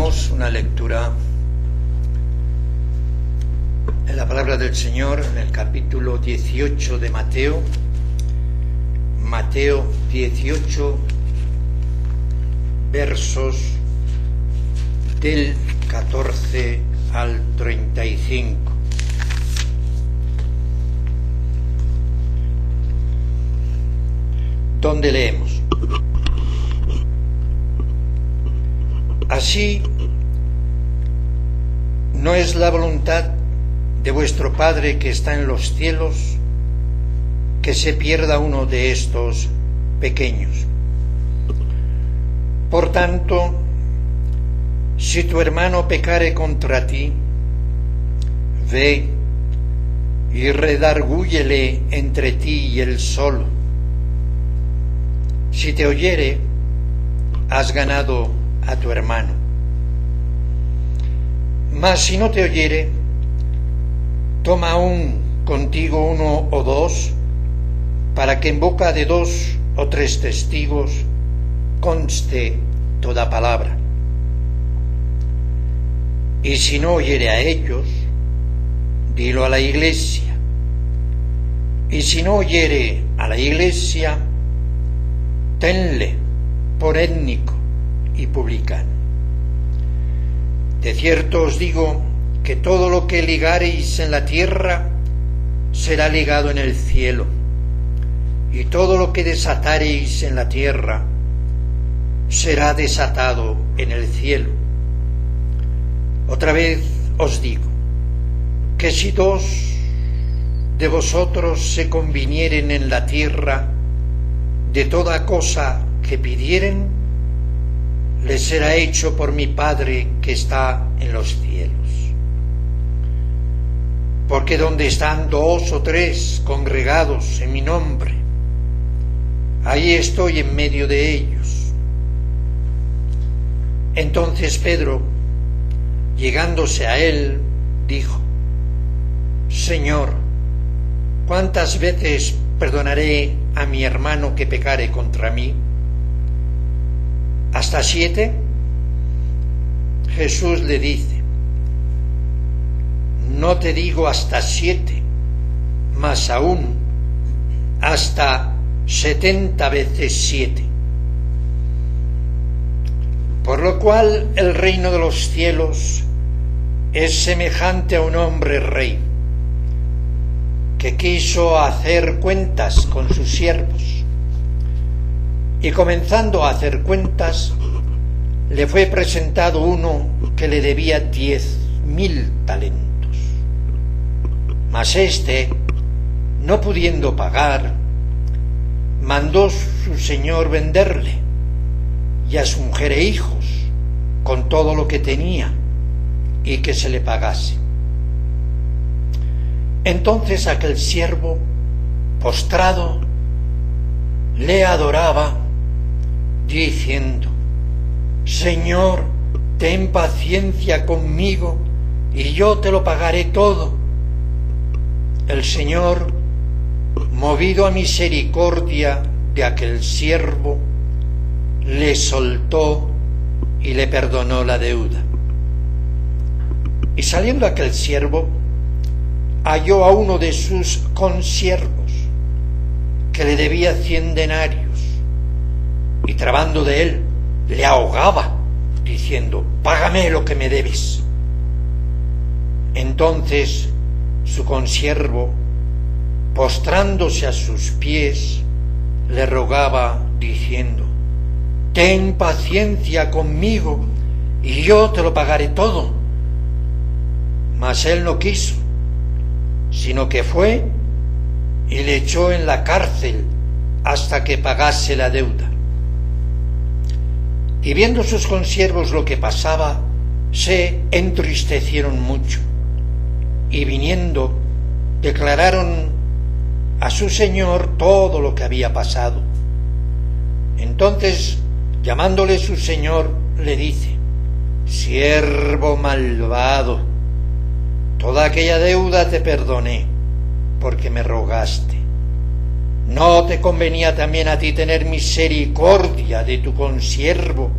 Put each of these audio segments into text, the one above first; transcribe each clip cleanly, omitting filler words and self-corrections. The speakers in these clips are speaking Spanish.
Leamos una lectura en la palabra del Señor en el capítulo 18 de Mateo. Mateo 18, versos del 14 al 35. Donde leemos: Así no es la voluntad de vuestro Padre que está en los cielos que se pierda uno de estos pequeños. Por tanto, si tu hermano pecare contra ti, ve y redargúyele entre ti y él solo. Si te oyere, has ganado a tu hermano. Mas si no te oyere, toma aún contigo uno o dos, para que en boca de 2 o 3 testigos conste toda palabra. Y si no oyere a ellos, dilo a la iglesia. Y si no oyere a la iglesia, tenle por étnico y publicano. De cierto os digo que todo lo que ligareis en la tierra será ligado en el cielo, y todo lo que desatareis en la tierra será desatado en el cielo. Otra vez os digo que si 2 de vosotros se convinieren en la tierra de toda cosa que pidieren, les será hecho por mi Padre que está en los cielos. Porque donde están 2 o 3 congregados en mi nombre, ahí estoy en medio de ellos. Entonces Pedro, llegándose a él, dijo: Señor, ¿cuántas veces perdonaré a mi hermano que pecare contra mí? ¿Hasta 7? Jesús le dice: no te digo hasta 7, mas aún hasta 70 veces 7. Por lo cual el reino de los cielos es semejante a un hombre rey que quiso hacer cuentas con sus siervos, y comenzando a hacer cuentas, le fue presentado uno que le debía 10.000 talentos. Mas éste, no pudiendo pagar, mandó su señor venderle, y a su mujer e hijos, con todo lo que tenía, y que se le pagase. Entonces aquel siervo, postrado, le adoraba, diciendo: Señor, ten paciencia conmigo, y yo te lo pagaré todo. El Señor, movido a misericordia de aquel siervo, le soltó y le perdonó la deuda. Y saliendo aquel siervo, halló a uno de sus consiervos que le debía 100 denarios, y trabando de él, le ahogaba, diciendo: págame lo que me debes. Entonces su consiervo, postrándose a sus pies, le rogaba, diciendo: ten paciencia conmigo, y yo te lo pagaré todo. Mas él no quiso, sino que fue y le echó en la cárcel hasta que pagase la deuda. Y viendo sus consiervos lo que pasaba, se entristecieron mucho, y viniendo, declararon a su señor todo lo que había pasado. Entonces, llamándole su señor, le dice: siervo malvado, toda aquella deuda te perdoné, porque me rogaste. ¿No te convenía también a ti tener misericordia de tu consiervo,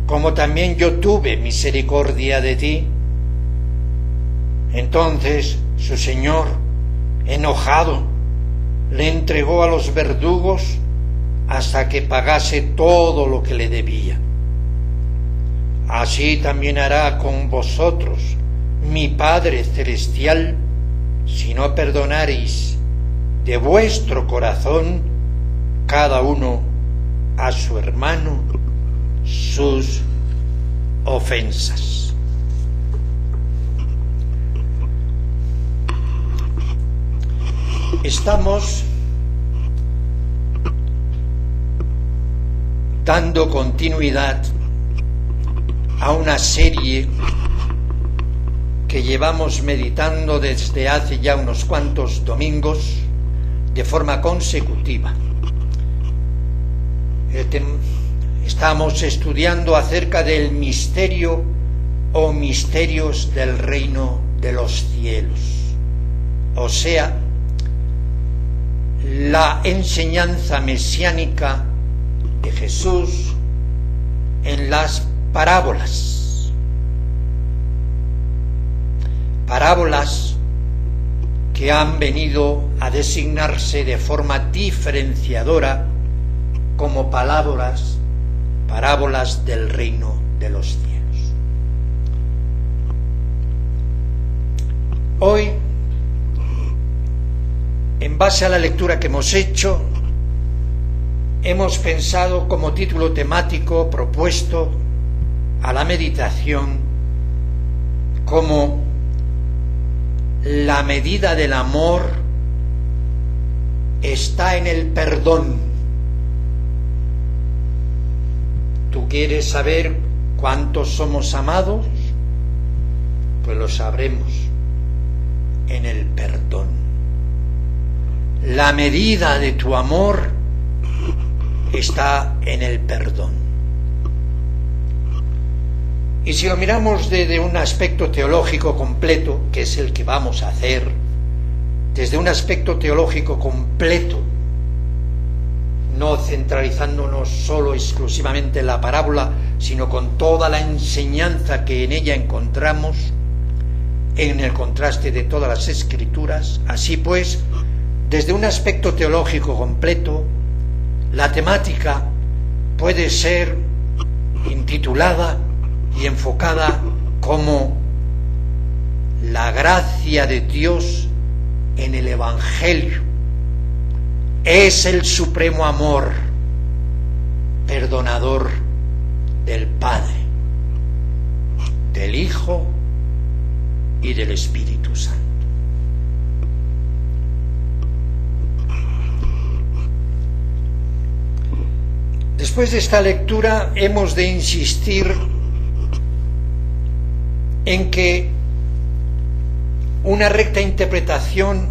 como también yo tuve misericordia de ti. Entonces su señor, enojado, le entregó a los verdugos hasta que pagase todo lo que le debía. Así también hará con vosotros mi Padre Celestial, si no perdonareis de vuestro corazón cada uno a su hermano sus ofensas. Estamos dando continuidad a una serie que llevamos meditando desde hace ya unos cuantos domingos de forma consecutiva. Estamos estudiando acerca del misterio o misterios del reino de los cielos, o sea, la enseñanza mesiánica de Jesús en las parábolas. Parábolas que han venido a designarse de forma diferenciadora como parábolas del reino de los cielos. Hoy, en base a la lectura que hemos hecho, hemos pensado como título temático propuesto a la meditación como la medida del amor está en el perdón. ¿Tú quieres saber cuántos somos amados? Pues lo sabremos en el perdón. La medida de tu amor está en el perdón. Y si lo miramos desde un aspecto teológico completo, que es el que vamos a hacer, desde un aspecto teológico completo, no centralizándonos solo exclusivamente en la parábola, sino con toda la enseñanza que en ella encontramos, en el contraste de todas las escrituras, así pues, desde un aspecto teológico completo, la temática puede ser intitulada y enfocada como la gracia de Dios en el Evangelio. Es el supremo amor perdonador del Padre, del Hijo y del Espíritu Santo. Después de esta lectura hemos de insistir en que una recta interpretación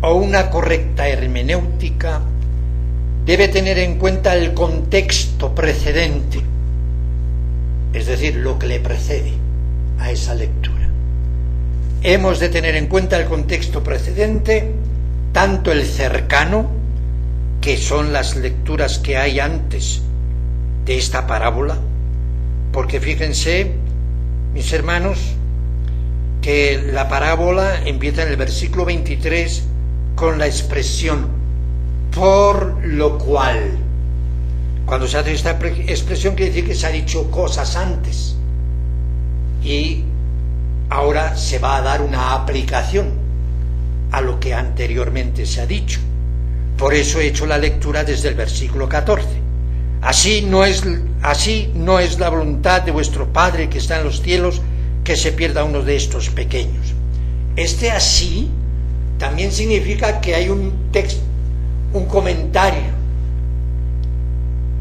o una correcta hermenéutica debe tener en cuenta el contexto precedente, es decir, lo que le precede a esa lectura. Hemos de tener en cuenta el contexto precedente, tanto el cercano, que son las lecturas que hay antes de esta parábola, porque fíjense, mis hermanos, que la parábola empieza en el versículo 23 con la expresión por lo cual. Cuando se hace esta expresión quiere decir que se ha dicho cosas antes y ahora se va a dar una aplicación a lo que anteriormente se ha dicho. Por eso he hecho la lectura desde el versículo 14. Así no es la voluntad de vuestro Padre que está en los cielos que se pierda uno de estos pequeños. Este así también significa que hay un texto, un comentario,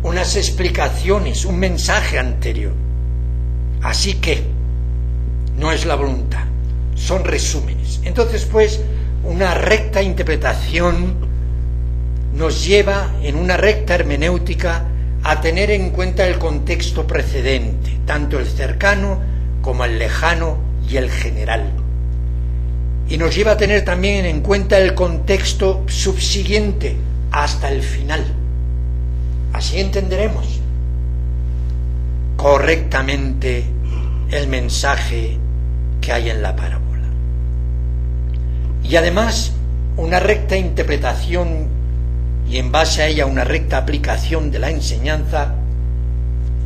unas explicaciones, un mensaje anterior. Así que no es la voluntad, son resúmenes. Entonces, pues, una recta interpretación nos lleva en una recta hermenéutica a tener en cuenta el contexto precedente, tanto el cercano como el lejano y el general. Y nos lleva a tener también en cuenta el contexto subsiguiente hasta el final. Así entenderemos correctamente el mensaje que hay en la parábola. Y además, una recta interpretación y en base a ella una recta aplicación de la enseñanza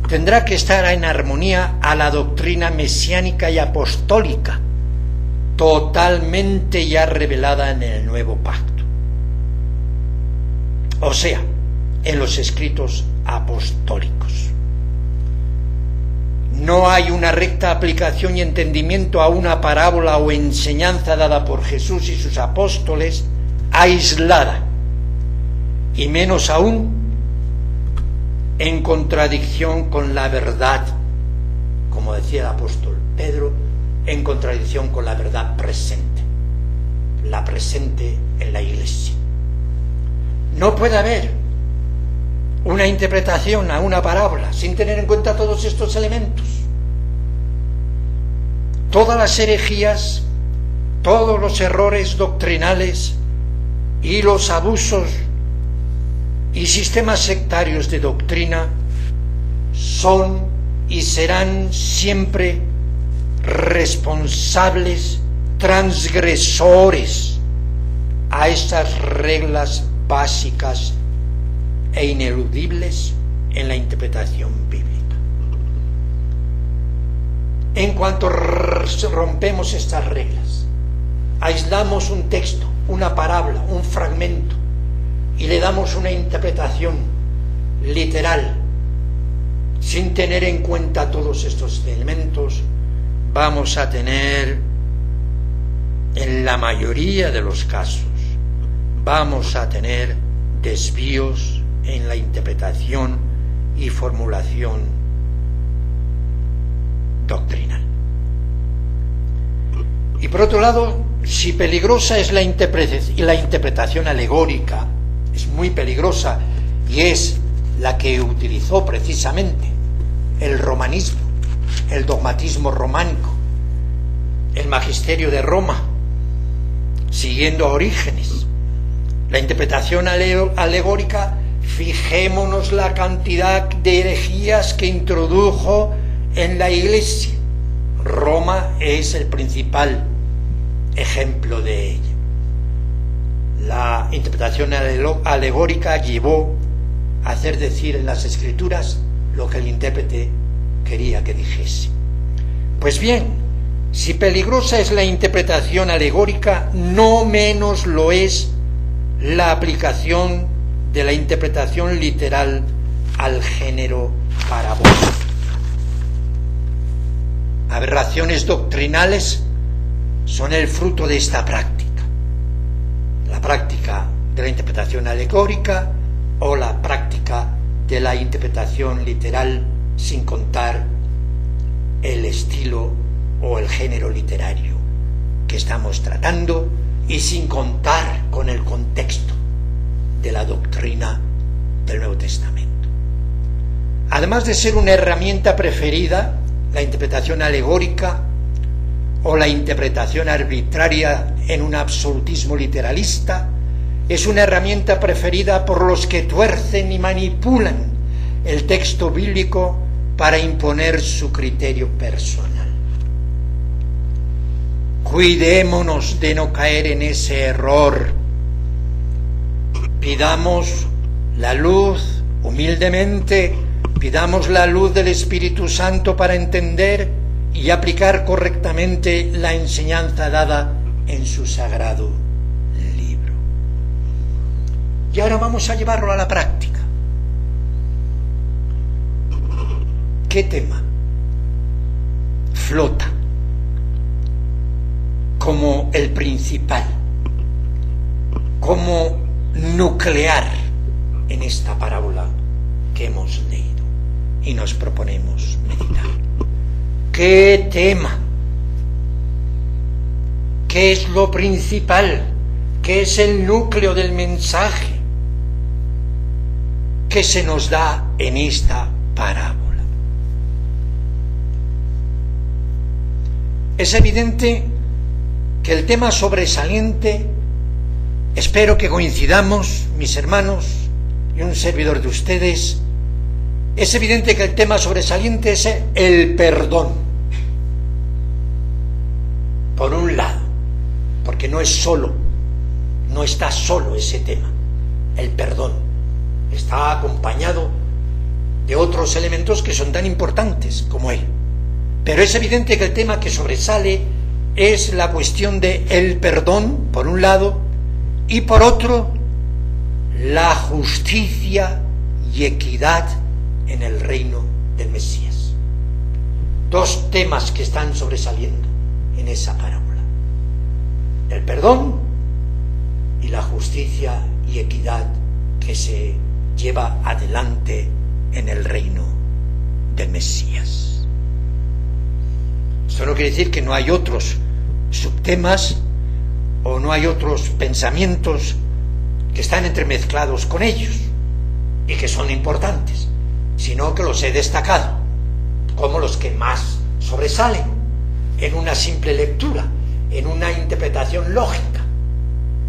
tendrá que estar en armonía a la doctrina mesiánica y apostólica, totalmente ya revelada en el Nuevo Pacto, o sea, en los escritos apostólicos. No hay una recta aplicación y entendimiento a una parábola o enseñanza dada por Jesús y sus apóstoles aislada, y menos aún en contradicción con la verdad, como decía el apóstol Pedro, en contradicción con la verdad presente, la presente en la Iglesia. No puede haber una interpretación a una parábola sin tener en cuenta todos estos elementos. Todas las herejías, todos los errores doctrinales y los abusos y sistemas sectarios de doctrina son y serán siempre responsables, transgresores a estas reglas básicas e ineludibles en la interpretación bíblica. En cuanto rompemos estas reglas, aislamos un texto, una parábola, un fragmento, y le damos una interpretación literal, sin tener en cuenta todos estos elementos, vamos a tener, en la mayoría de los casos, vamos a tener desvíos en la interpretación y formulación doctrinal. Y por otro lado, si peligrosa es la interpretación alegórica, es muy peligrosa, y es la que utilizó precisamente el romanismo, el dogmatismo románico, el magisterio de Roma, siguiendo a Orígenes. La interpretación alegórica, fijémonos la cantidad de herejías que introdujo en la Iglesia. Roma es el principal ejemplo de ella. La interpretación alegórica llevó a hacer decir en las Escrituras lo que el intérprete quería que dijese. Pues bien, si peligrosa es la interpretación alegórica, no menos lo es la aplicación de la interpretación literal al género parabólico. Aberraciones doctrinales son el fruto de esta práctica. La práctica de la interpretación alegórica o la práctica de la interpretación literal sin contar el estilo o el género literario que estamos tratando y sin contar con el contexto de la doctrina del Nuevo Testamento. Además de ser una herramienta preferida, la interpretación alegórica o la interpretación arbitraria en un absolutismo literalista, es una herramienta preferida por los que tuercen y manipulan el texto bíblico para imponer su criterio personal. Cuidémonos de no caer en ese error. Pidamos la luz, humildemente, pidamos la luz del Espíritu Santo para entender y aplicar correctamente la enseñanza dada en su sagrado libro. Y ahora vamos a llevarlo a la práctica. ¿Qué tema flota como el principal, como nuclear en esta parábola que hemos leído y nos proponemos meditar? ¿Qué tema? ¿Qué es lo principal? ¿Qué es el núcleo del mensaje que se nos da en esta parábola? Es evidente que el tema sobresaliente, espero que coincidamos, mis hermanos y un servidor de ustedes, es evidente que el tema sobresaliente es el perdón. Por un lado, porque no está solo ese tema, el perdón. Está acompañado de otros elementos que son tan importantes como él. Pero es evidente que el tema que sobresale es la cuestión de el perdón, por un lado, y por otro, la justicia y equidad en el reino del Mesías. Dos temas que están sobresaliendo en esa parábola: el perdón y la justicia y equidad que se lleva adelante en el reino del Mesías. Esto no quiere decir que no hay otros subtemas o no hay otros pensamientos que están entremezclados con ellos y que son importantes, sino que los he destacado como los que más sobresalen en una simple lectura, en una interpretación lógica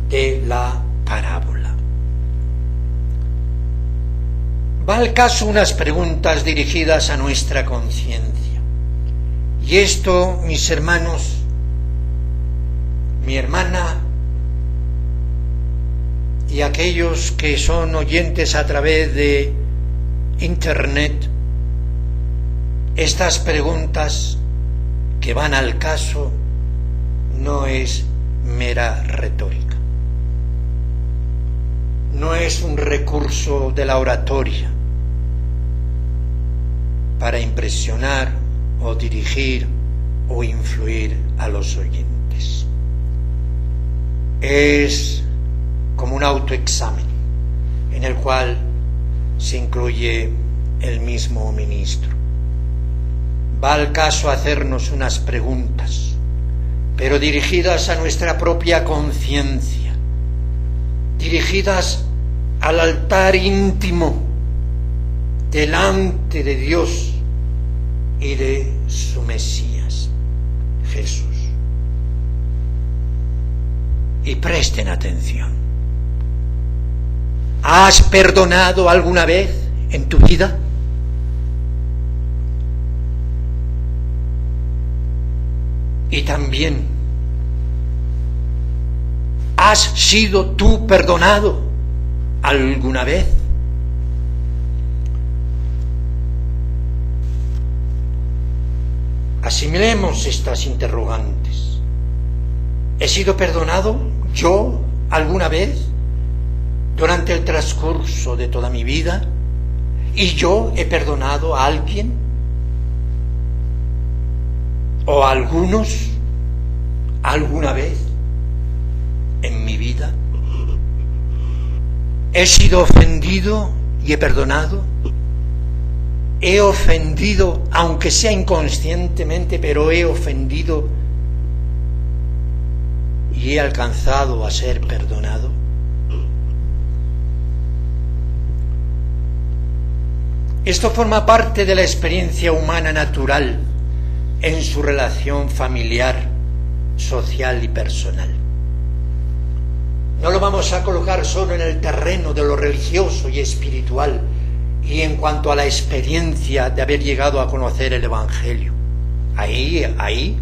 de la parábola. Va al caso unas preguntas dirigidas a nuestra conciencia. Y esto, mis hermanos, mi hermana y aquellos que son oyentes a través de Internet, estas preguntas que van al caso no es mera retórica, no es un recurso de la oratoria para impresionar o dirigir o influir a los oyentes. Es como un autoexamen en el cual se incluye el mismo ministro. Va al caso hacernos unas preguntas, pero dirigidas a nuestra propia conciencia, dirigidas al altar íntimo delante de Dios y de su Mesías, Jesús. Y presten atención. ¿Has perdonado alguna vez en tu vida? Y también, ¿has sido tú perdonado alguna vez? Asimilemos estas interrogantes. ¿He sido perdonado yo alguna vez durante el transcurso de toda mi vida? ¿Y yo he perdonado a alguien? ¿O a algunos alguna vez en mi vida? ¿He sido ofendido y he perdonado? ¿He ofendido, aunque sea inconscientemente, pero he ofendido y he alcanzado a ser perdonado? Esto forma parte de la experiencia humana natural en su relación familiar, social y personal. No lo vamos a colocar solo en el terreno de lo religioso y espiritual y en cuanto a la experiencia de haber llegado a conocer el Evangelio. Ahí,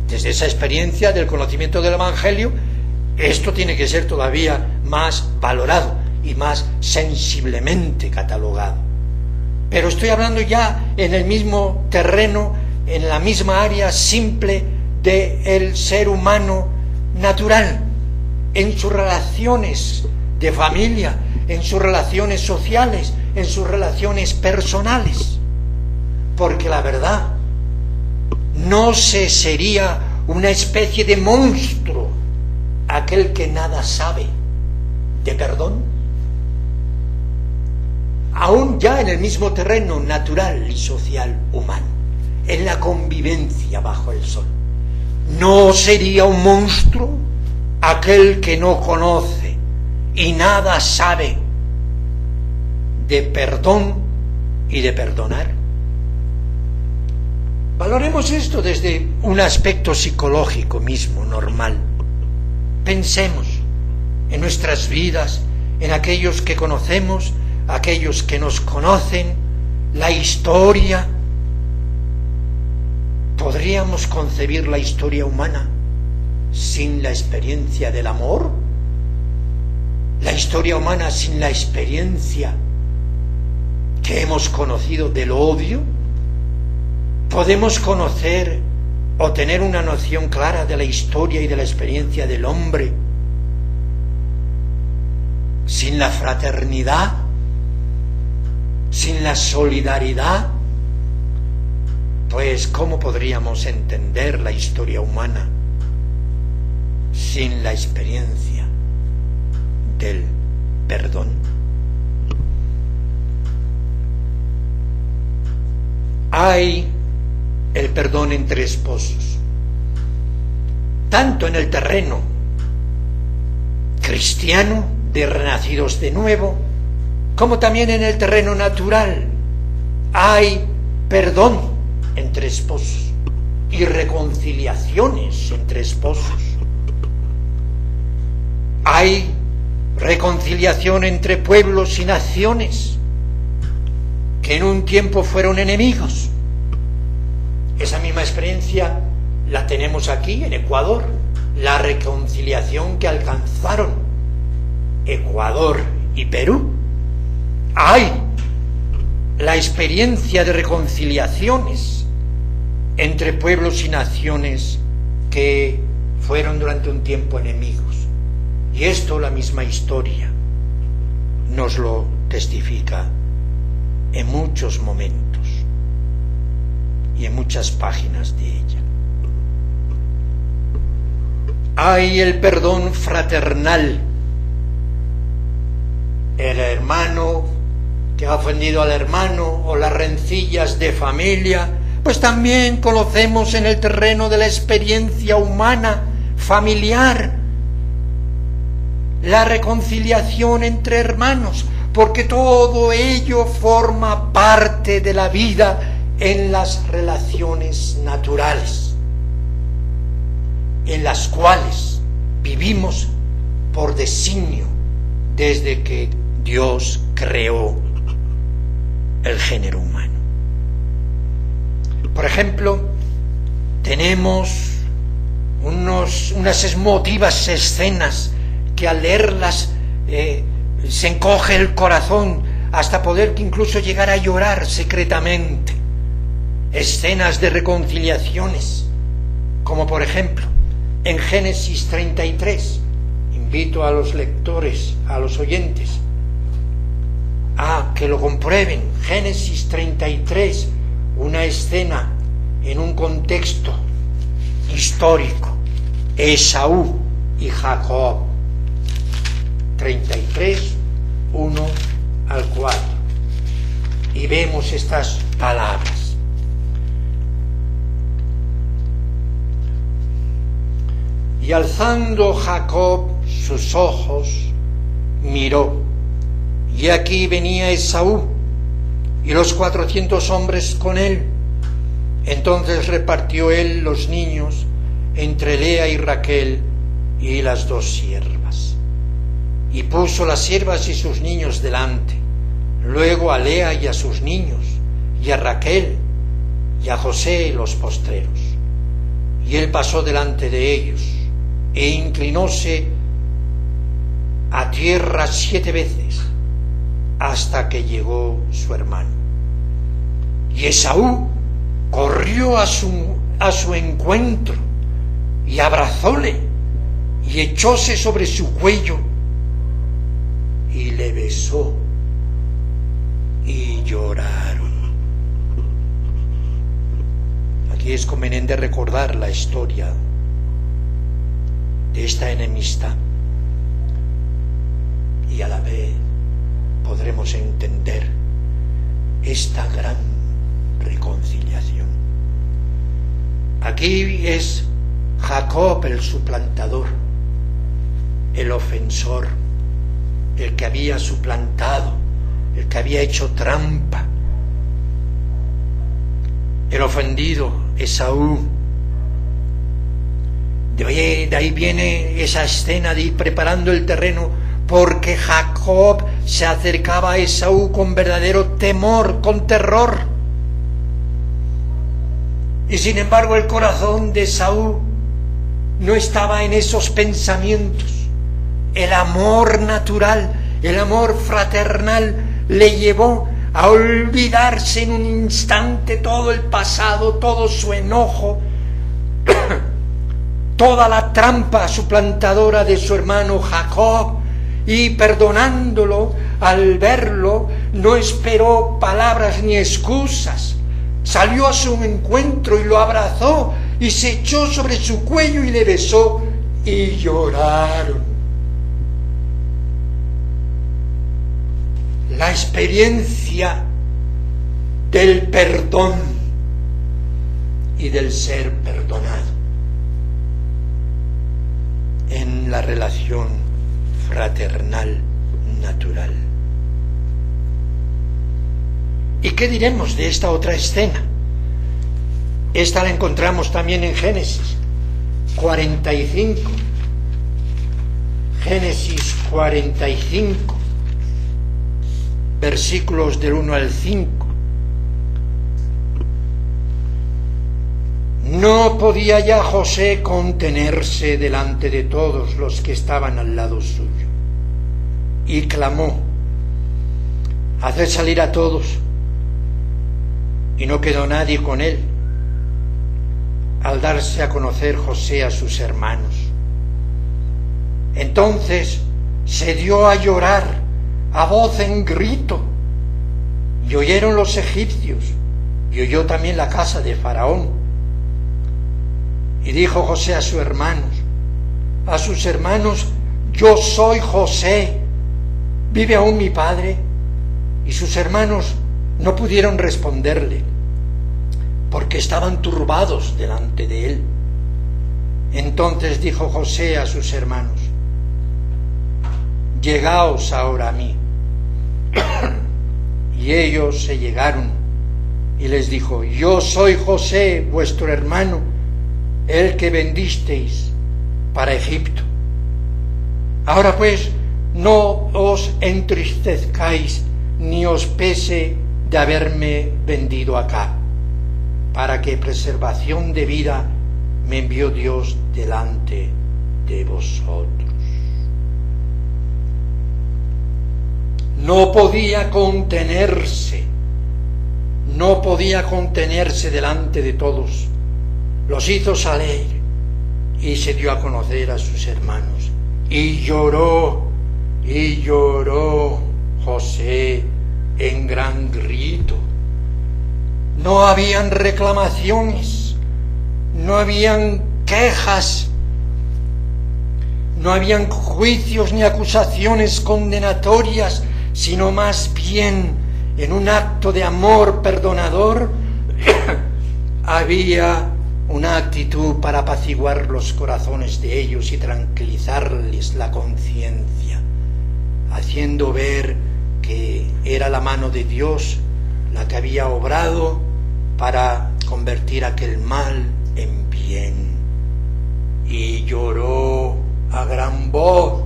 desde esa experiencia del conocimiento del Evangelio, esto tiene que ser todavía más valorado y más sensiblemente catalogado. Pero estoy hablando ya en el mismo terreno, en la misma área simple del ser humano natural, en sus relaciones de familia, en sus relaciones sociales, en sus relaciones personales. Porque la verdad, no se sería una especie de monstruo aquel que nada sabe de perdón. Aún ya en el mismo terreno natural y social humano, en la convivencia bajo el sol. ¿No sería un monstruo aquel que no conoce y nada sabe de perdón y de perdonar? Valoremos esto desde un aspecto psicológico mismo, normal. Pensemos en nuestras vidas, en aquellos que conocemos, aquellos que nos conocen, la historia. ¿Podríamos concebir la historia humana sin la experiencia del amor? ¿La historia humana sin la experiencia que hemos conocido del odio? ¿Podemos conocer o tener una noción clara de la historia y de la experiencia del hombre sin la fraternidad, sin la solidaridad? Pues, ¿cómo podríamos entender la historia humana sin la experiencia del perdón? Hay el perdón entre esposos, tanto en el terreno cristiano de renacidos de nuevo, como también en el terreno natural. Hay perdón entre esposos y reconciliaciones entre esposos. Hay reconciliación entre pueblos y naciones que en un tiempo fueron enemigos. Esa misma experiencia la tenemos aquí en Ecuador, la reconciliación que alcanzaron Ecuador y Perú. Hay la experiencia de reconciliaciones entre pueblos y naciones que fueron durante un tiempo enemigos. Y esto la misma historia nos lo testifica en muchos momentos y en muchas páginas de ella. Hay el perdón fraternal. El hermano que ha ofendido al hermano, o las rencillas de familia, pues también conocemos en el terreno de la experiencia humana, familiar, la reconciliación entre hermanos, porque todo ello forma parte de la vida en las relaciones naturales, en las cuales vivimos por designio desde que Dios creó el género humano. Por ejemplo, tenemos unas emotivas escenas que al leerlas se encoge el corazón hasta poder incluso llegar a llorar secretamente. Escenas de reconciliaciones, como por ejemplo en Génesis 33. Invito a los lectores, a los oyentes, a que lo comprueben. Génesis 33, una escena en un contexto histórico. Esaú y Jacob. 33, 1 al 4. Y vemos estas palabras. Y alzando Jacob sus ojos, miró, y aquí venía Esaú, y los 400 hombres con él. Entonces repartió él los niños entre Lea y Raquel y las 2 siervas. Y puso las siervas y sus niños delante, luego a Lea y a sus niños, y a Raquel, y a José los postreros. Y él pasó delante de ellos, e inclinóse a tierra 7 veces, hasta que llegó su hermano. Y Esaú corrió a su encuentro, y abrazóle, y echóse sobre su cuello, y le besó, y lloraron. Aquí es conveniente recordar la historia de esta enemistad, y a la vez podremos entender esta gran reconciliación. Aquí es Jacob el suplantador, el ofensor, el que había suplantado, el que había hecho trampa, el ofendido, Esaú. De ahí viene esa escena de ir preparando el terreno, porque Jacob se acercaba a Esaú con verdadero temor, con terror. Y sin embargo el corazón de Esaú no estaba en esos pensamientos. El amor natural, el amor fraternal le llevó a olvidarse en un instante todo el pasado, todo su enojo, toda la trampa suplantadora de su hermano Jacob, y perdonándolo al verlo, no esperó palabras ni excusas. Salió a su encuentro y lo abrazó y se echó sobre su cuello y le besó y lloraron. La experiencia del perdón y del ser perdonado en la relación fraternal natural. ¿Y qué diremos de esta otra escena? Esta la encontramos también en Génesis 45. Génesis 45, versículos del 1 al 5. No podía ya José contenerse delante de todos los que estaban al lado suyo, y clamó: haced salir a todos. Y no quedó nadie con él, al darse a conocer José a sus hermanos. Entonces se dio a llorar a voz en grito, y oyeron los egipcios, y oyó también la casa de Faraón. Y dijo José a sus hermanos: yo soy José, ¿vive aún mi padre? Y sus hermanos no pudieron responderle, porque estaban turbados delante de él. Entonces dijo José a sus hermanos: llegaos ahora a mí. Y ellos se llegaron, y les dijo: yo soy José, vuestro hermano, el que vendisteis para Egipto. Ahora pues, no os entristezcáis, ni os pese de haberme vendido acá, para que preservación de vida me envió Dios delante de vosotros. No podía contenerse delante de todos. Los hizo salir y se dio a conocer a sus hermanos. Y lloró José en gran grito. No habían reclamaciones, no habían quejas, no habían juicios ni acusaciones condenatorias, sino más bien, en un acto de amor perdonador, había una actitud para apaciguar los corazones de ellos y tranquilizarles la conciencia, haciendo ver que era la mano de Dios la que había obrado para convertir aquel mal en bien. Y lloró a gran voz,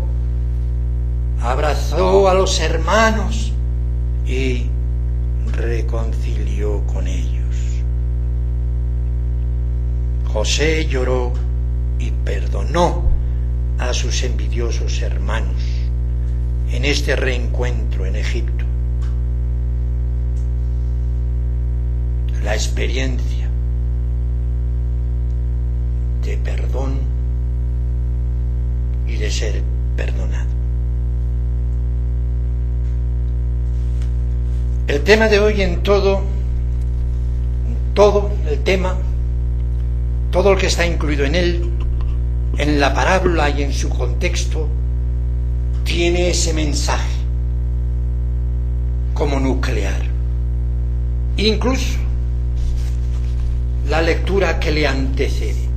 abrazó a los hermanos y reconcilió con ellos. José lloró y perdonó a sus envidiosos hermanos en este reencuentro en Egipto. La experiencia de perdón y de ser perdonado. El tema de hoy en todo lo que está incluido en él, en la parábola y en su contexto, tiene ese mensaje como nuclear. Incluso la lectura que le antecede.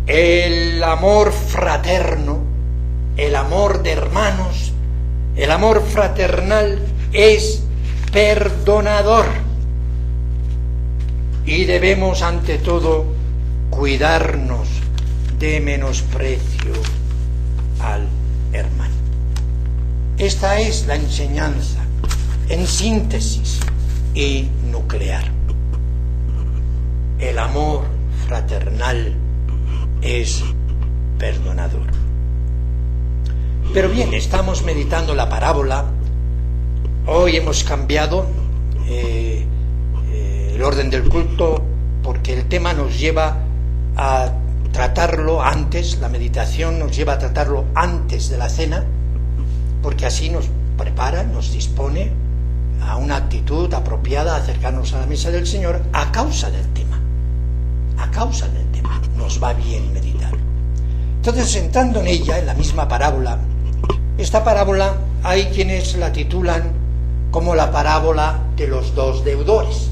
El amor fraterno, el amor de hermanos, el amor fraternal es perdonador. Y debemos ante todo cuidarnos de menosprecio al hermano. Esta es la enseñanza, en síntesis y nuclear. El amor fraternal es perdonador. Pero bien, estamos meditando la parábola. Hoy hemos cambiado el orden del culto porque el tema nos lleva a tratarlo antes, la meditación nos lleva a tratarlo antes de la cena, porque así nos prepara, nos dispone a una actitud apropiada a acercarnos a la mesa del Señor a causa del tema. A causa del tema nos va bien meditar. Entonces, entrando en ella, en la misma parábola, esta parábola hay quienes la titulan como la parábola de los dos deudores.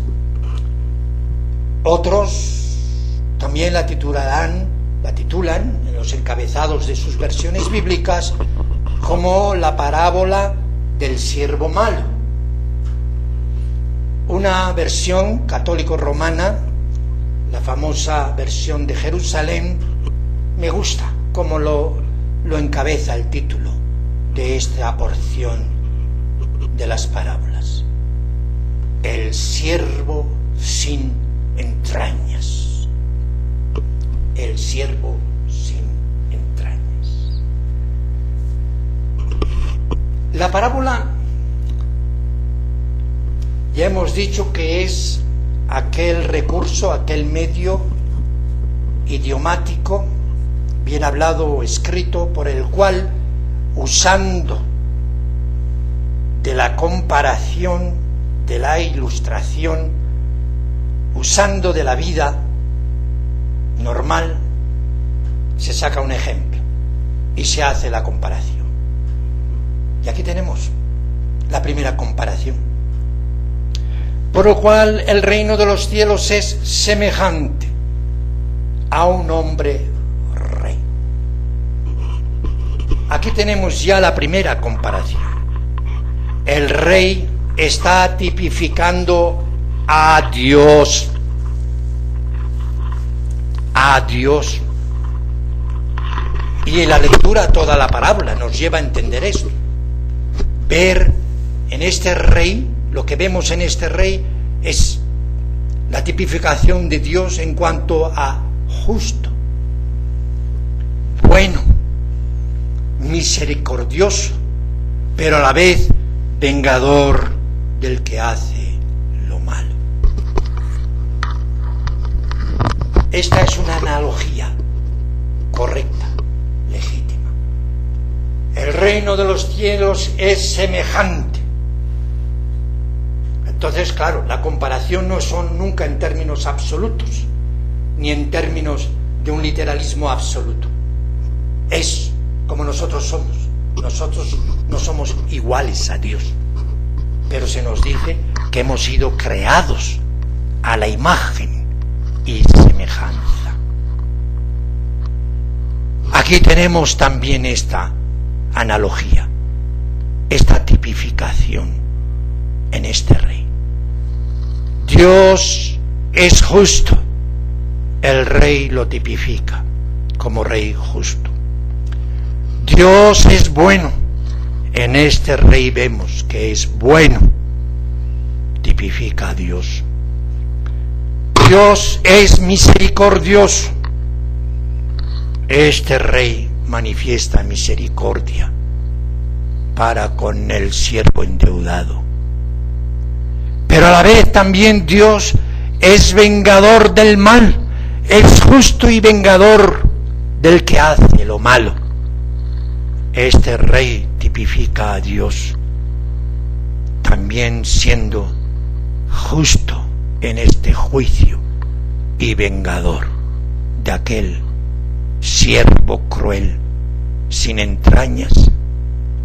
Otros también la titulan en los encabezados de sus versiones bíblicas como la parábola del siervo malo. Una versión católico-romana, la famosa versión de Jerusalén, me gusta como lo encabeza el título de esta porción de las parábolas. El siervo sin entrañas. El siervo sin entrañas. La parábola, ya hemos dicho que es aquel recurso, aquel medio idiomático, bien hablado o escrito, por el cual, usando de la comparación, de la ilustración, usando de la vida normal, se saca un ejemplo y se hace la comparación. Y aquí tenemos la primera comparación. Por lo cual el reino de los cielos es semejante a un hombre rey. Aquí tenemos ya la primera comparación. El rey está tipificando a Dios. A Dios. Y en la lectura toda la parábola nos lleva a entender esto. Ver en este rey, lo que vemos en este rey es la tipificación de Dios en cuanto a justo, bueno, misericordioso, pero a la vez vengador del que hace lo malo. Esta es una analogía correcta, legítima. El reino de los cielos es semejante. Entonces, claro, la comparación no son nunca en términos absolutos, ni en términos de un literalismo absoluto. Es como nosotros somos. Nosotros no somos iguales a Dios, pero se nos dice que hemos sido creados a la imagen y semejanza. Aquí tenemos también esta analogía, esta tipificación en este rey. Dios es justo, el rey lo tipifica como rey justo. Dios es bueno, en este rey vemos que es bueno, tipifica a Dios. Dios es misericordioso, este rey manifiesta misericordia para con el siervo endeudado. Pero a la vez también Dios es vengador del mal, es justo y vengador del que hace lo malo. Este rey tipifica a Dios, también siendo justo en este juicio y vengador de aquel siervo cruel, sin entrañas,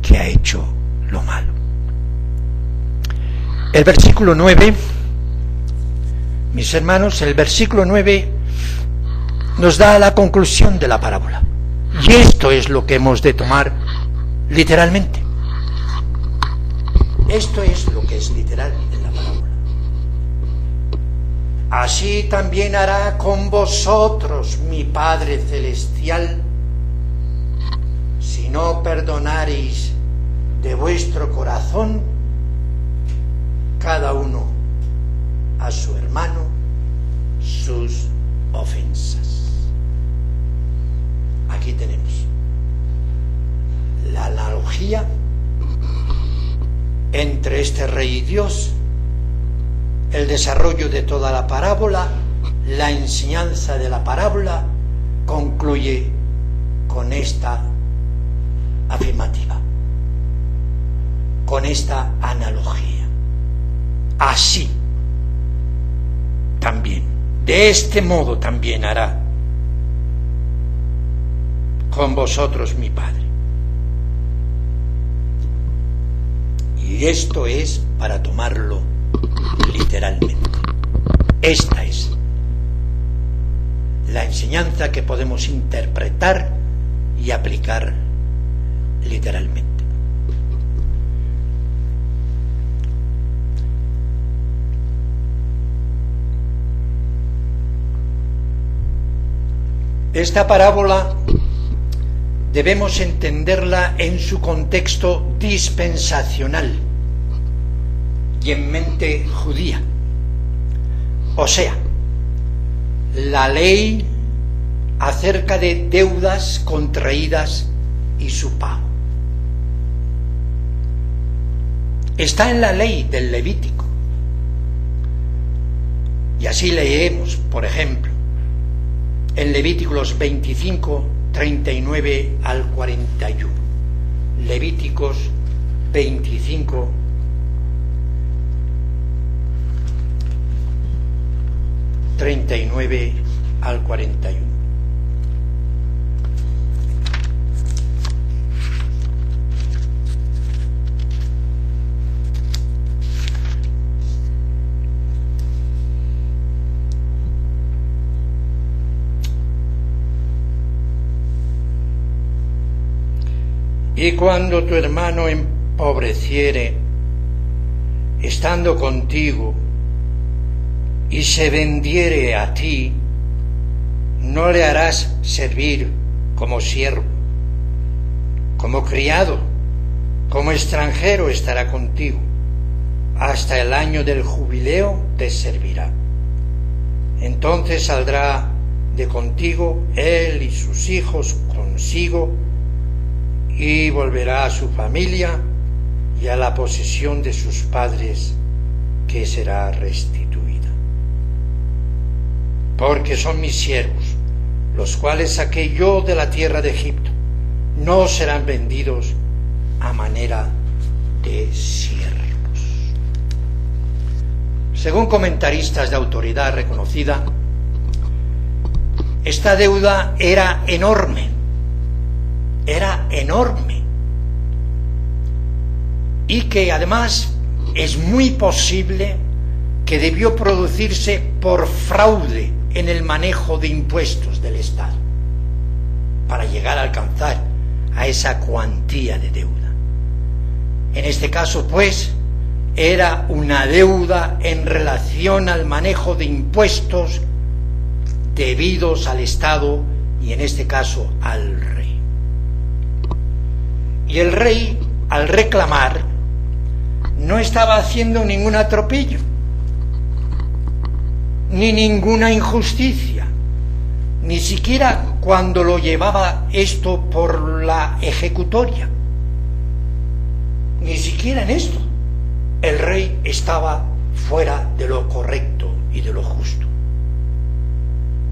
que ha hecho lo malo. El versículo 9, mis hermanos, el versículo 9 nos da la conclusión de la parábola. Y esto es lo que hemos de tomar literalmente. Esto es lo que es literal en la parábola. Así también hará con vosotros mi Padre Celestial, si no perdonareis de vuestro corazón cada uno a su hermano sus ofensas. Aquí tenemos la analogía entre este rey y Dios, el desarrollo de toda la parábola, la enseñanza de la parábola concluye con esta afirmativa, con esta analogía. Así también, de este modo también hará con vosotros mi Padre. Y esto es para tomarlo literalmente. Esta es la enseñanza que podemos interpretar y aplicar literalmente. Esta parábola debemos entenderla en su contexto dispensacional y en mente judía. O sea, la ley acerca de deudas contraídas y su pago. Está en la ley del Levítico. Y así leemos, por ejemplo, en Levíticos 25, 39 al 41. Levíticos 25, 39 al 41. Y cuando tu hermano empobreciere, estando contigo, y se vendiere a ti, no le harás servir como siervo, como criado, como extranjero estará contigo, hasta el año del jubileo te servirá. Entonces saldrá de contigo él y sus hijos consigo, y volverá a su familia y a la posesión de sus padres, que será restituida. Porque son mis siervos, los cuales saqué yo de la tierra de Egipto, no serán vendidos a manera de siervos. Según comentaristas de autoridad reconocida, esta deuda era enorme, y que además es muy posible que debió producirse por fraude en el manejo de impuestos del Estado, para llegar a alcanzar a esa cuantía de deuda. En este caso, pues, era una deuda en relación al manejo de impuestos debidos al Estado y, en este caso, al rey. Y el rey, al reclamar, no estaba haciendo ningún atropello, ni ninguna injusticia, ni siquiera cuando lo llevaba esto por la ejecutoria. Ni siquiera en esto el rey estaba fuera de lo correcto y de lo justo.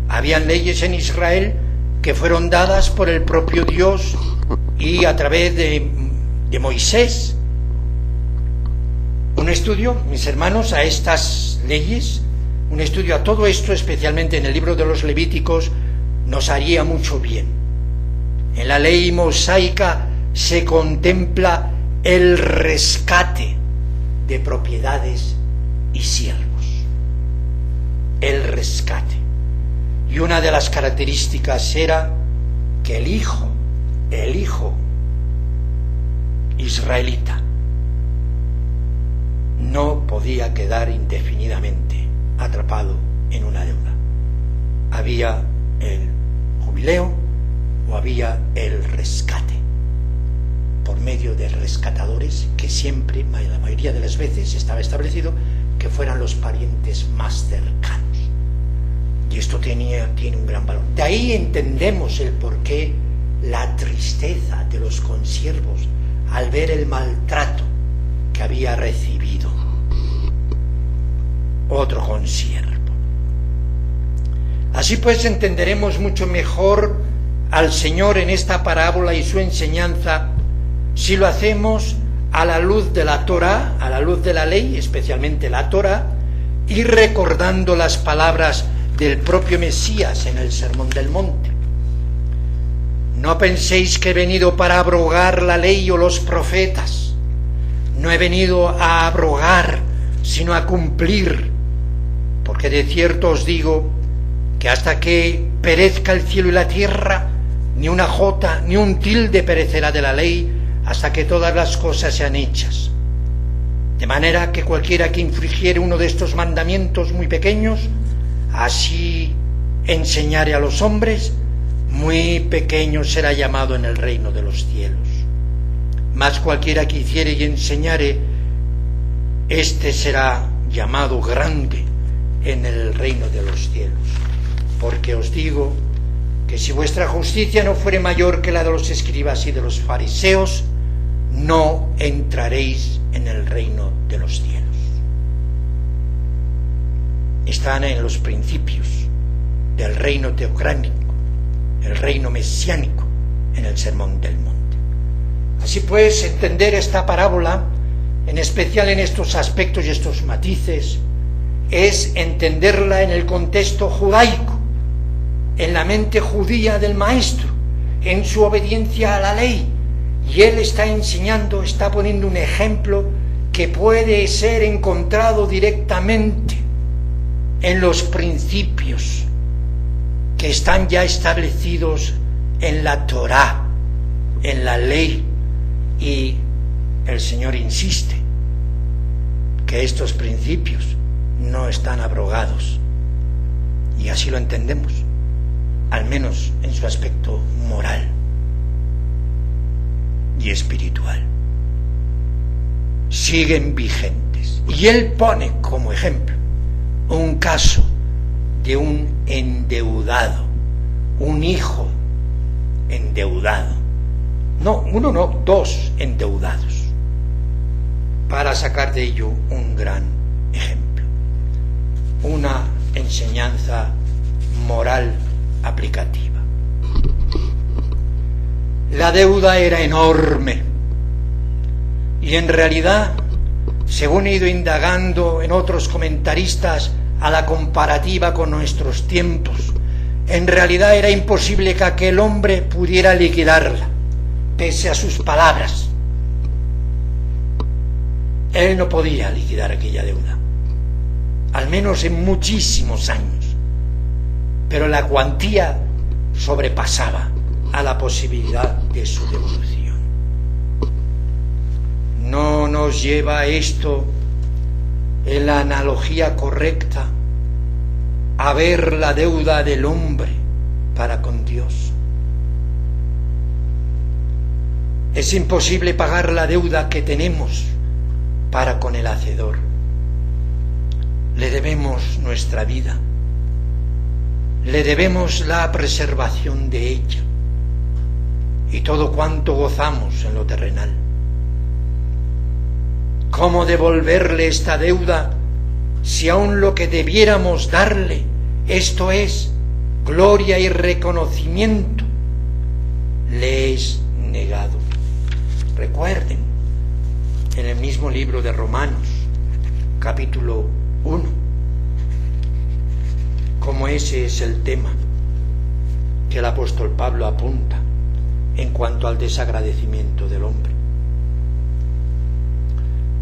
Habían leyes en Israel que fueron dadas por el propio Dios y a través de Moisés. Un estudio, mis hermanos, a estas leyes, un estudio a todo esto, especialmente en el libro de los Levíticos, nos haría mucho bien. En la ley mosaica se contempla el rescate de propiedades y siervos. El rescate. Y una de las características era que el hijo israelita no podía quedar indefinidamente atrapado en una deuda. Había el jubileo o había el rescate. por medio de rescatadores que siempre, la mayoría de las veces, estaba establecido que fueran los parientes más cercanos. Y esto tiene un gran valor. De ahí entendemos el porqué, la tristeza de los consiervos al ver el maltrato que había recibido otro consiervo. Así pues entenderemos mucho mejor al Señor en esta parábola y su enseñanza si lo hacemos a la luz de la Torá, a la luz de la ley, especialmente la Torá, y recordando las palabras del propio Mesías en el Sermón del Monte. No penséis que he venido para abrogar la ley o los profetas. No he venido a abrogar, sino a cumplir. Porque de cierto os digo que hasta que perezca el cielo y la tierra, ni una jota, ni un tilde perecerá de la ley, hasta que todas las cosas sean hechas. De manera que cualquiera que infringiere uno de estos mandamientos muy pequeños, así enseñare a los hombres, muy pequeño será llamado en el reino de los cielos. Mas cualquiera que hiciere y enseñare, éste será llamado grande en el reino de los cielos. Porque os digo que si vuestra justicia no fuere mayor que la de los escribas y de los fariseos, no entraréis en el reino de los cielos. Están en los principios del reino teocrático, el reino mesiánico, en el Sermón del Monte. Así pues, entender esta parábola, en especial en estos aspectos y estos matices, es entenderla en el contexto judaico, en la mente judía del maestro, en su obediencia a la ley. Y él está enseñando, está poniendo un ejemplo que puede ser encontrado directamente en los principios que están ya establecidos en la Torá, en la ley, y el Señor insiste que estos principios no están abrogados, y así lo entendemos, al menos en su aspecto moral y espiritual. Siguen vigentes. Y él pone como ejemplo un caso de un endeudado, un hijo endeudado. No, uno no, dos endeudados, para sacar de ello un gran ejemplo, una enseñanza moral aplicativa. La deuda era enorme y en realidad, según he ido indagando en otros comentaristas a la comparativa con nuestros tiempos, en realidad era imposible que aquel hombre pudiera liquidarla, pese a sus palabras. Él no podía liquidar aquella deuda, al menos en muchísimos años, pero la cuantía sobrepasaba a la posibilidad de su devolución. ¿No nos lleva esto, en la analogía correcta, a ver la deuda del hombre para con Dios? Es imposible pagar la deuda que tenemos para con el Hacedor. Le debemos nuestra vida, le debemos la preservación de ella y todo cuanto gozamos en lo terrenal. ¿Cómo devolverle esta deuda si aún lo que debiéramos darle, esto es, gloria y reconocimiento, le es negado? Recuerden, en el mismo libro de Romanos, capítulo 1, como ese es el tema que el apóstol Pablo apunta en cuanto al desagradecimiento del hombre.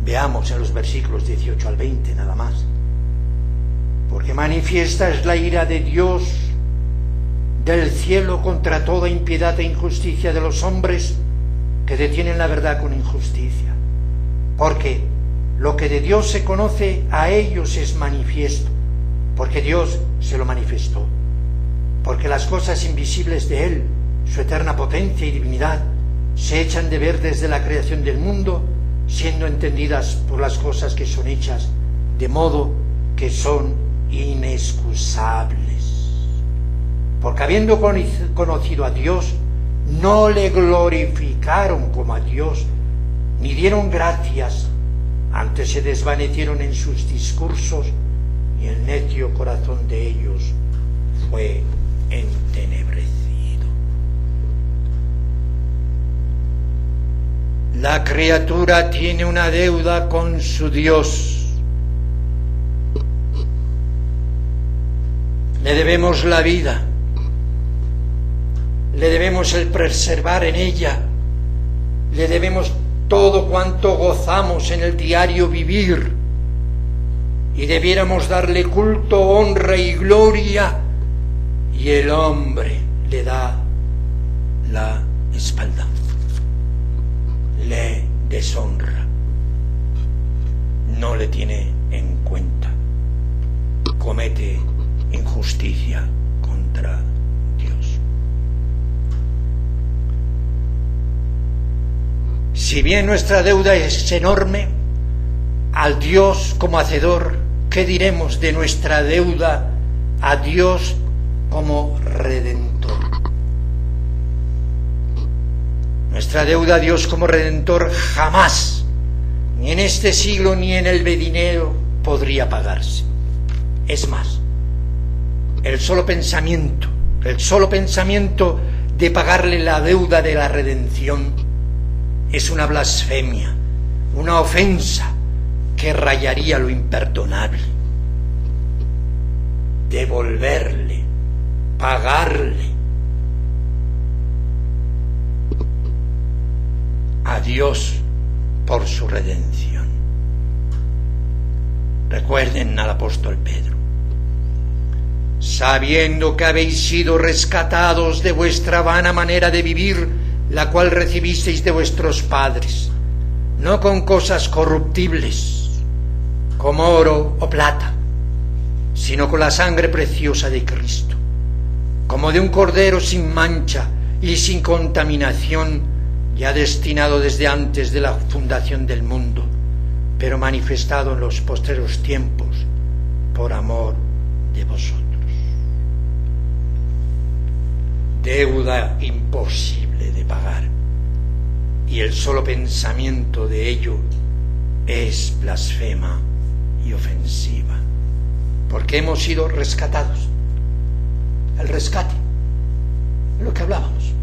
Veamos en los versículos 18 al 20 nada más. Porque manifiesta es la ira de Dios del cielo contra toda impiedad e injusticia de los hombres que detienen la verdad con injusticia. Porque lo que de Dios se conoce a ellos es manifiesto, porque Dios se lo manifestó. Porque las cosas invisibles de Él, su eterna potencia y divinidad, se echan de ver desde la creación del mundo, siendo entendidas por las cosas que son hechas, de modo que son inexcusables. Porque habiendo conocido a Dios, no le glorificaron como a Dios, ni dieron gracias, antes se desvanecieron en sus discursos, y el necio corazón de ellos fue entenebrecido. La criatura tiene una deuda con su Dios. Le debemos la vida, le debemos el preservar en ella, le debemos todo cuanto gozamos en el diario vivir, y debiéramos darle culto, honra y gloria, y el hombre le da la espalda, le deshonra, no le tiene en cuenta, comete injusticia contra Dios. Si bien nuestra deuda es enorme, al Dios como hacedor, ¿qué diremos de nuestra deuda a Dios como redentor? Nuestra deuda a Dios como redentor jamás, ni en este siglo ni en el venidero, podría pagarse. Es más, el solo pensamiento de pagarle la deuda de la redención es una blasfemia, una ofensa que rayaría lo imperdonable. Devolverle, pagarle a Dios por su redención. Recuerden al apóstol Pedro: sabiendo que habéis sido rescatados de vuestra vana manera de vivir, la cual recibisteis de vuestros padres, no con cosas corruptibles, como oro o plata, sino con la sangre preciosa de Cristo, como de un cordero sin mancha y sin contaminación, ya destinado desde antes de la fundación del mundo, pero manifestado en los postreros tiempos por amor de vosotros. Deuda imposible de pagar, y el solo pensamiento de ello es blasfema y ofensiva, porque hemos sido rescatados. El rescate, lo que hablábamos,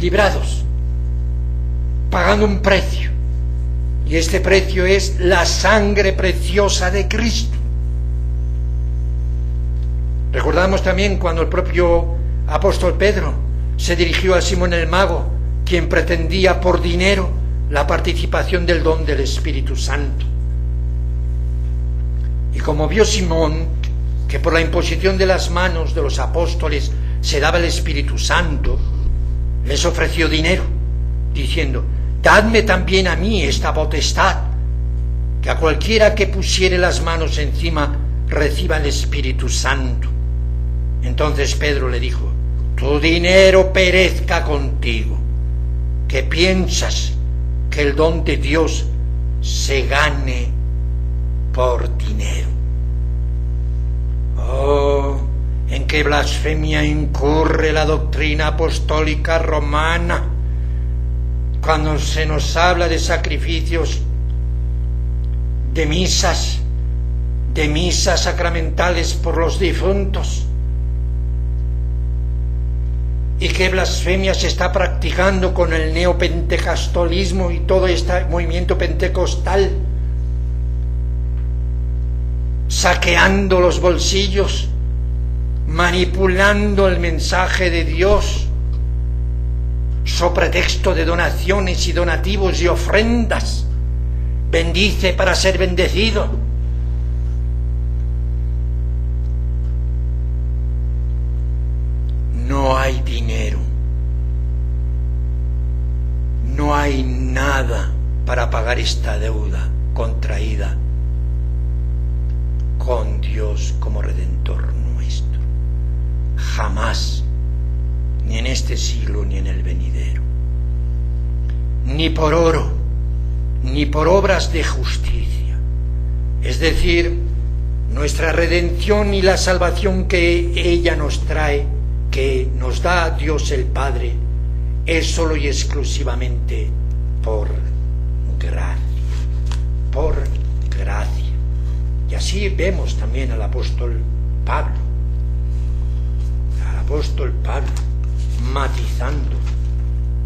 librados, pagando un precio, y este precio es la sangre preciosa de Cristo. Recordamos también cuando el propio apóstol Pedro se dirigió a Simón el Mago, quien pretendía por dinero la participación del don del Espíritu Santo. Y como vio Simón que por la imposición de las manos de los apóstoles se daba el Espíritu Santo, les ofreció dinero, diciendo: dadme también a mí esta potestad, que a cualquiera que pusiere las manos encima reciba el Espíritu Santo. Entonces Pedro le dijo: tu dinero perezca contigo, que piensas que el don de Dios se gane por dinero. Oh, en qué blasfemia incurre la doctrina apostólica romana cuando se nos habla de sacrificios, de misas sacramentales por los difuntos. Y qué blasfemia se está practicando con el neopentecostalismo y todo este movimiento pentecostal, saqueando los bolsillos, manipulando el mensaje de Dios, so pretexto de donaciones y donativos y ofrendas. Bendice para ser bendecido. No hay dinero, no hay nada para pagar esta deuda contraída con Dios como Redentor nuestro. Jamás, ni en este siglo ni en el venidero. ni por oro, ni por obras de justicia. Es decir, nuestra redención y la salvación que ella nos trae, que nos da Dios el Padre, es solo y exclusivamente por gracia, por gracia. Y así vemos también al apóstol Pablo matizando,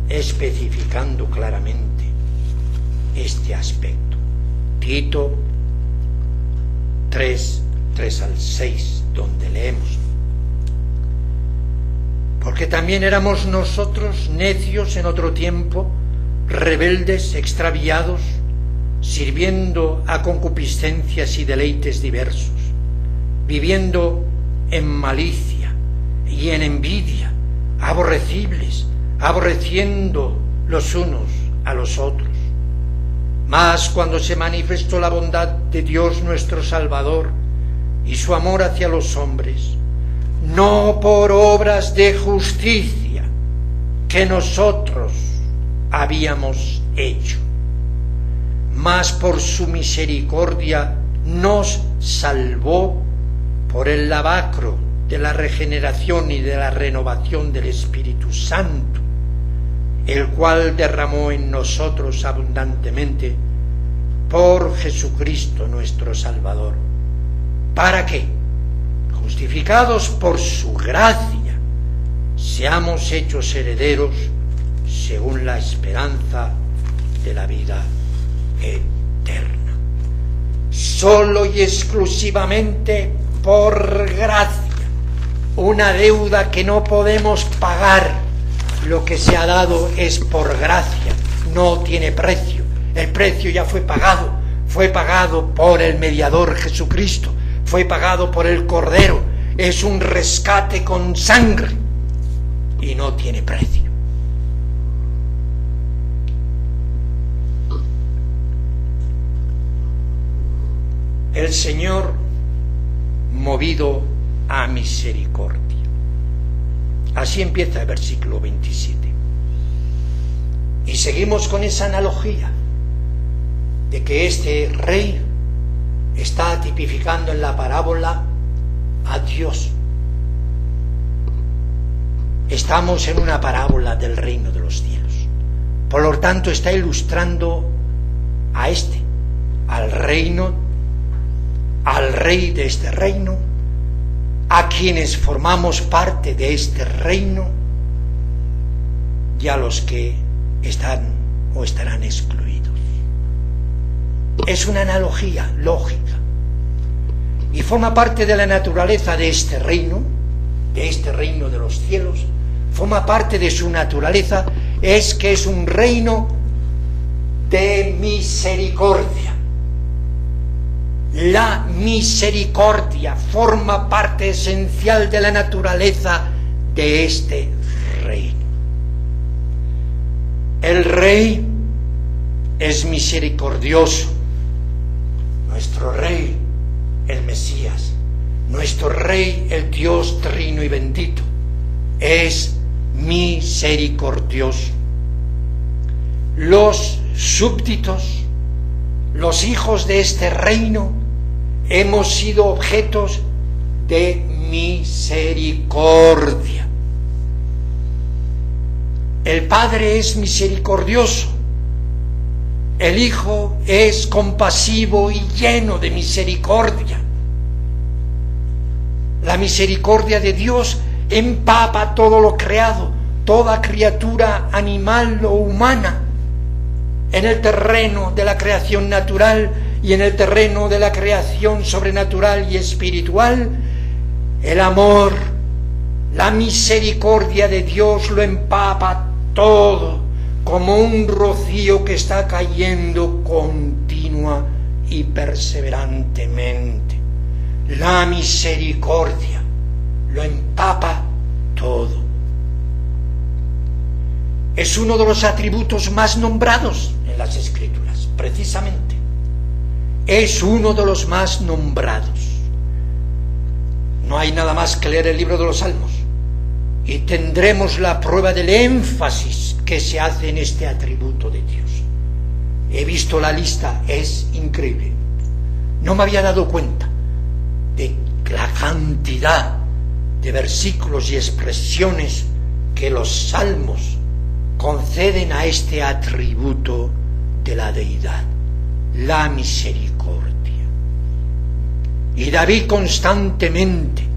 especificando claramente este aspecto. Tito 3 al 6, donde leemos: porque también éramos nosotros necios en otro tiempo, rebeldes, extraviados, sirviendo a concupiscencias y deleites diversos, viviendo en malicia y en envidia, aborrecibles, aborreciendo los unos a los otros. Mas cuando se manifestó la bondad de Dios nuestro Salvador y su amor hacia los hombres, no por obras de justicia que nosotros habíamos hecho, mas por su misericordia nos salvó por el lavacro de la regeneración y de la renovación del Espíritu Santo, el cual derramó en nosotros abundantemente por Jesucristo nuestro Salvador, para que, justificados por su gracia, seamos hechos herederos según la esperanza de la vida eterna. Solo y exclusivamente por gracia, una deuda que no podemos pagar. Lo que se ha dado es por gracia, no tiene precio. El precio ya fue pagado por el mediador Jesucristo, fue pagado por el Cordero, es un rescate con sangre y no tiene precio. El Señor, movido a misericordia. Así empieza el versículo 27. Y seguimos con esa analogía de que este rey está tipificando en la parábola a Dios. Estamos en una parábola del reino de los cielos. Por lo tanto, está ilustrando al rey de este reino, a quienes formamos parte de este reino y a los que están o estarán excluidos. Es una analogía lógica y forma parte de la naturaleza de este reino de los cielos. Forma parte de su naturaleza, es que es un reino de misericordia. La misericordia forma parte esencial de la naturaleza de este reino. El rey es misericordioso. Nuestro rey, el Mesías, nuestro rey, el Dios trino y bendito, es misericordioso. Los súbditos, los hijos de este reino, hemos sido objetos de misericordia. El Padre es misericordioso, el Hijo es compasivo y lleno de misericordia. La misericordia de Dios empapa todo lo creado, toda criatura animal o humana, en el terreno de la creación natural y en el terreno de la creación sobrenatural y espiritual. El amor, la misericordia de Dios lo empapa todo, como un rocío que está cayendo continua y perseverantemente. La misericordia lo empapa todo. Es uno de los atributos más nombrados en las Escrituras, precisamente. Es uno de los más nombrados. No hay nada más que leer el libro de los Salmos y tendremos la prueba del énfasis que se hace en este atributo de Dios. He visto la lista, es increíble. No me había dado cuenta de la cantidad de versículos y expresiones que los salmos conceden a este atributo de la deidad, la misericordia. Y David constantemente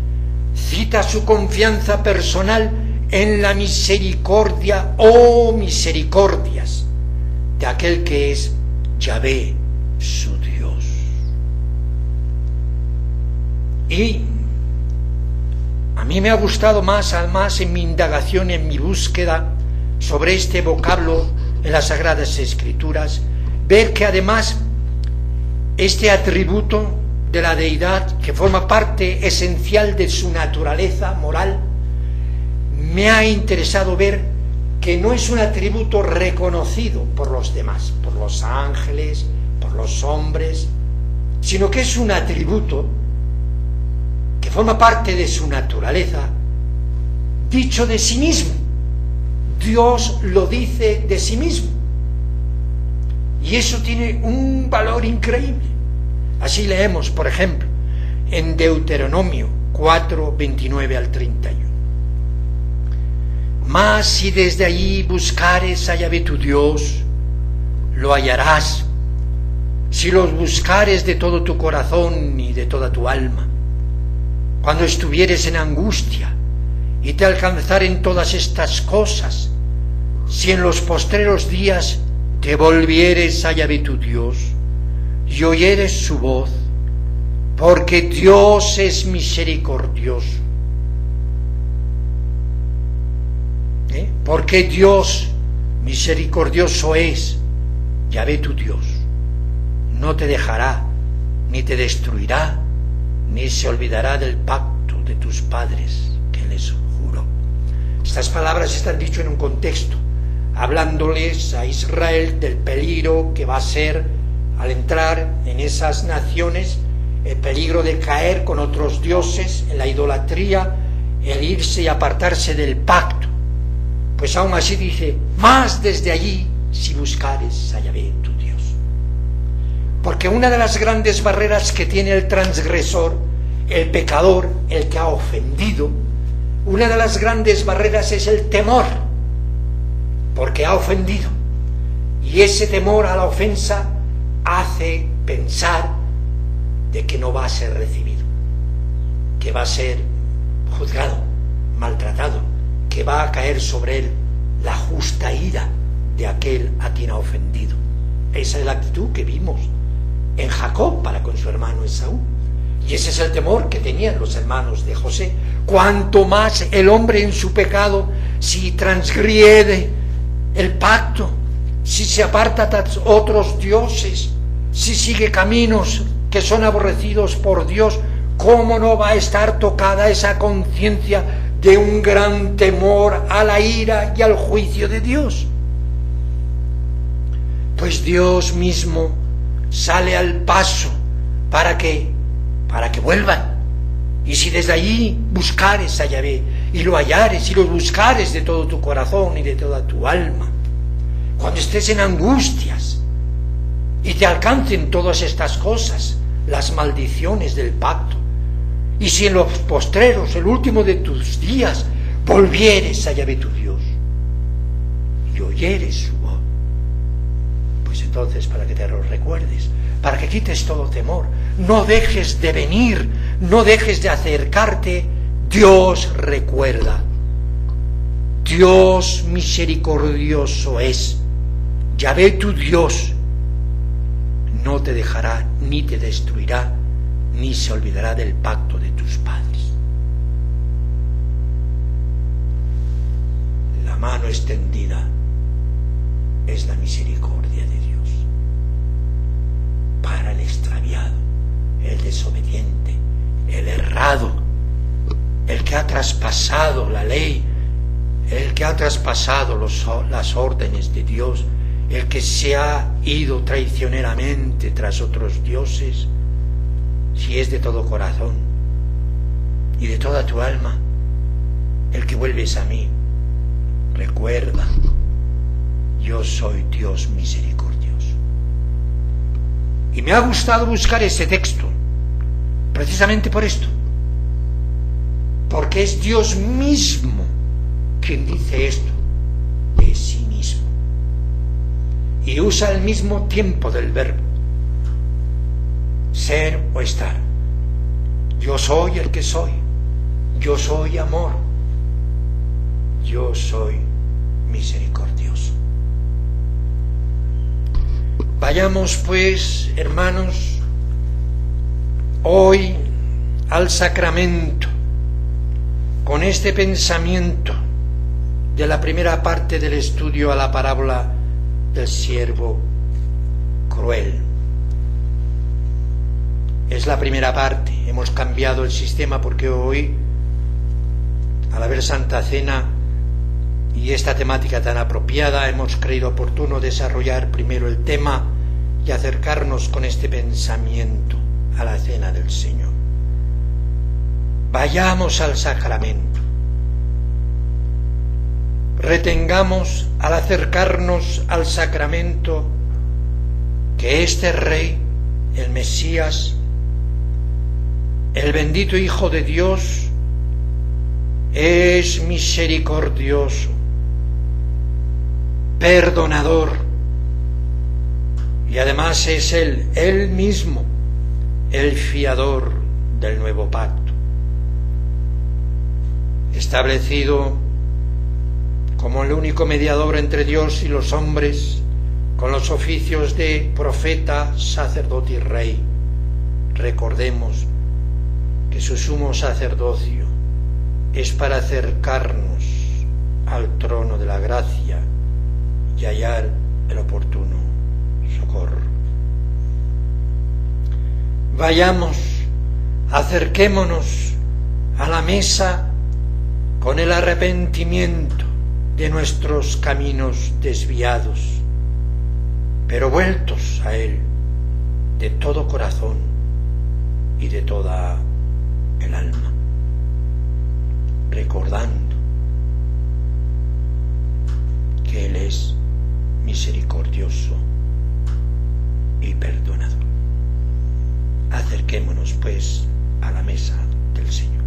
cita su confianza personal en la misericordia o misericordias de aquel que es Yahvé, su Dios. Y a mí me ha gustado más en mi indagación, en mi búsqueda sobre este vocablo en las Sagradas Escrituras, ver que además este atributo de la deidad, que forma parte esencial de su naturaleza moral, me ha interesado ver que no es un atributo reconocido por los demás, por los ángeles, por los hombres, sino que es un atributo que forma parte de su naturaleza, dicho de sí mismo. Dios lo dice de sí mismo. Y eso tiene un valor increíble. Así leemos, por ejemplo, en Deuteronomio 4, 29 al 31. Mas si desde allí buscares a Yahvé tu Dios, lo hallarás, si los buscares de todo tu corazón y de toda tu alma. Cuando estuvieres en angustia y te alcanzaren todas estas cosas, si en los postreros días te volvieres a Yahvé tu Dios y oyeres su voz, porque Dios es misericordioso. Porque Dios misericordioso es, Yahvé tu Dios. No te dejará, ni te destruirá, ni se olvidará del pacto de tus padres que les juró. Estas palabras están dichas en un contexto, hablándoles a Israel del peligro que va a ser al entrar en esas naciones, el peligro de caer con otros dioses en la idolatría, el irse y apartarse del pacto. Pues aún así dice, más desde allí si buscares a Yahvé tu Dios. Porque una de las grandes barreras que tiene el transgresor, el pecador, el que ha ofendido, una de las grandes barreras es el temor, porque ha ofendido. Y ese temor a la ofensa hace pensar de que no va a ser recibido, que va a ser juzgado, maltratado, que va a caer sobre él la justa ira de aquel a quien ha ofendido. Esa es la actitud que vimos en Jacob para con su hermano Esaú. Y ese es el temor que tenían los hermanos de José. Cuanto más el hombre en su pecado, si transgrede el pacto, si se aparta tras otros dioses, si sigue caminos que son aborrecidos por Dios, ¿cómo no va a estar tocada esa conciencia de un gran temor a la ira y al juicio de Dios? Pues Dios mismo sale al paso para que vuelvan. Y si desde allí buscares a Yahvé y lo hallares y lo buscares de todo tu corazón y de toda tu alma, cuando estés en angustias y te alcancen todas estas cosas, las maldiciones del pacto, y si en los postreros, el último de tus días, volvieres a Yahvé tu Dios y oyeres su voz, pues entonces para que te lo recuerdes, para que quites todo temor, no dejes de venir, no dejes de acercarte. Dios recuerda, Dios misericordioso es, Yahvé tu Dios no te dejará ni te destruirá, ni se olvidará del pacto de tus padres. La mano extendida es la misericordia de Dios para el extraviado, el desobediente, el errado, el que ha traspasado la ley, el que ha traspasado las órdenes de Dios, el que se ha ido traicioneramente tras otros dioses. Si es de todo corazón y de toda tu alma, el que vuelves a mí, recuerda, yo soy Dios misericordioso. Y me ha gustado buscar ese texto, precisamente por esto, porque es Dios mismo quien dice esto de sí mismo. Y usa el mismo tiempo del verbo, ser o estar. Yo soy el que soy, yo soy amor, yo soy misericordioso. Vayamos pues, hermanos, hoy al sacramento con este pensamiento de la primera parte del estudio a la parábola del siervo cruel. Es la primera parte. Hemos cambiado el sistema porque hoy, al haber Santa Cena y esta temática tan apropiada, hemos creído oportuno desarrollar primero el tema y acercarnos con este pensamiento a la cena del Señor. Vayamos al sacramento. Retengamos al acercarnos al sacramento que este Rey, el Mesías, el bendito Hijo de Dios, es misericordioso, perdonador, y además es Él mismo, el fiador del nuevo pacto, establecido como el único mediador entre Dios y los hombres, con los oficios de profeta, sacerdote y rey. Recordemos que su sumo sacerdocio es para acercarnos al trono de la gracia y hallar el oportuno socorro. Vayamos, acerquémonos a la mesa con el arrepentimiento de nuestros caminos desviados, pero vueltos a Él de todo corazón y de toda el alma, recordando que Él es misericordioso y perdonador. Acerquémonos pues a la mesa del Señor.